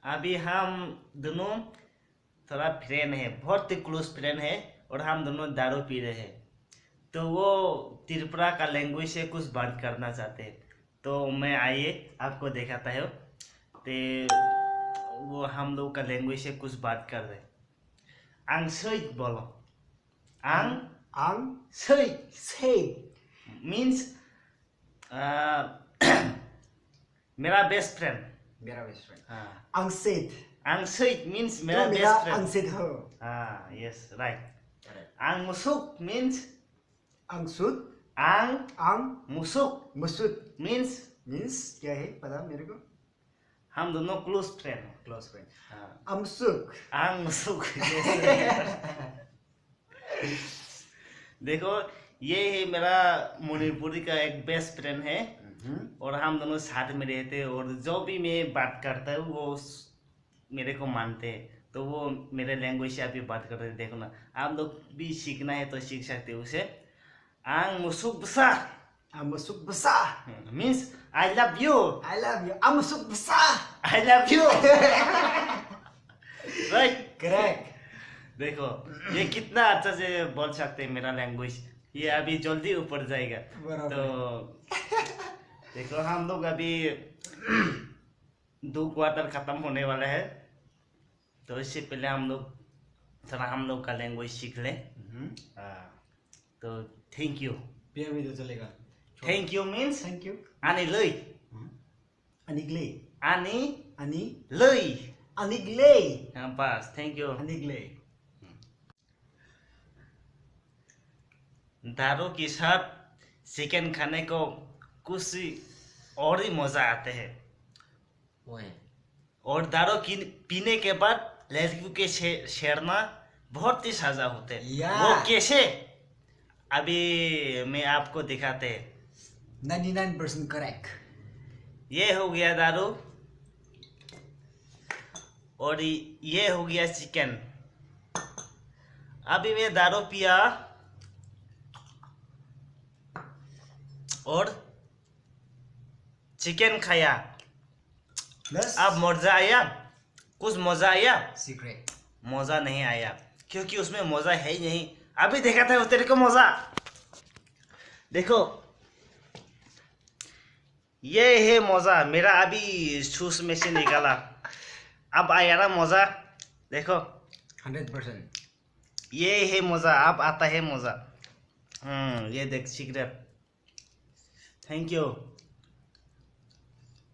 अभी हम दोनों थोड़ा फ्रेंड है, बहुत ही क्लोज फ्रेंड है, और हम दोनों दारू पी रहे हैं। तो वो त्रिपुरा का लैंग्वेज से कुछ बात करना चाहते हैं, तो मैं आइए आपको दिखाता है। तो वो हम लोग का लैंग्वेज से कुछ बात कर रहे हैं। आं सै बोलो। आं सै से मीन्स मेरा बेस्ट फ्रेंड। मेरा बेस्ट फ्रेंड। हाँ, अंसित आं सै मीन्स मेरा तो मेरा बेस्ट फ्रेंड। अंसित हो। हाँ, यस राइट। आं मुसुक मीन्स अंसुत आं मुसुक मुसुत मीन्स क्या है पता मेरे को? हम दोनों क्लोज फ्रेंड हैं। Close friend. हाँ, अमसुक आंग मुसुक। देखो, ये है मेरा मणिपुरी का एक बेस्ट फ्रेंड है, और हम दोनों साथ में रहते हैं, और जो भी मैं बात करता हूँ वो मेरे को मानते हैं। तो वो मेरे लैंग्वेज से अभी बात करते हैं। देखो ना, आप लोग भी सीखना है तो सीख सकते हो उसे। आंग मुसुक बसा अमसुक बसा means I love you. I love you अमसुक बसा I love you. Right, correct. देखो ये कितना अच्छा से बोल सकते हैं मेरा लैंग्वेज। ये अभी जल्दी ऊपर जाएगा। बराबर। तो देखो, हम लोग अभी 2 क्वार्टर खत्म होने वाला है, तो इससे पहले हम लोग का लैंग्वेज सीख लें। तो थैंक यू। फिर भी तो चलेगा। Thank you means thank you. आनी लई। अनिगले आनी अनि लई। अनिगले हाँ, बस थैंक यू। अनिगले। दारू के साथ चिकन खाने को कुछ और ही मजा आते हैं। और दारू पीने के बाद लड़कियों के छेड़ना बहुत ही सजा होते हैं। या। वो कैसे, अभी मैं आपको दिखाते हैं। 99% करेक्ट। ये हो गया दारू, और ये हो गया चिकन। अभी मैं दारू पिया और चिकन खाया। बस अब मजा आया? कुछ मजा आया? सीक्रेट। मजा नहीं आया, क्योंकि उसमें मजा है ही नहीं। अभी देखा था तेरे को मजा। देखो, ये है मजा मेरा, अभी शूज में से निकाला। अब आया ना मजा। देखो 100%। ये है मजा, अब आता है मजा। ये देख सिगरेट। Thank you.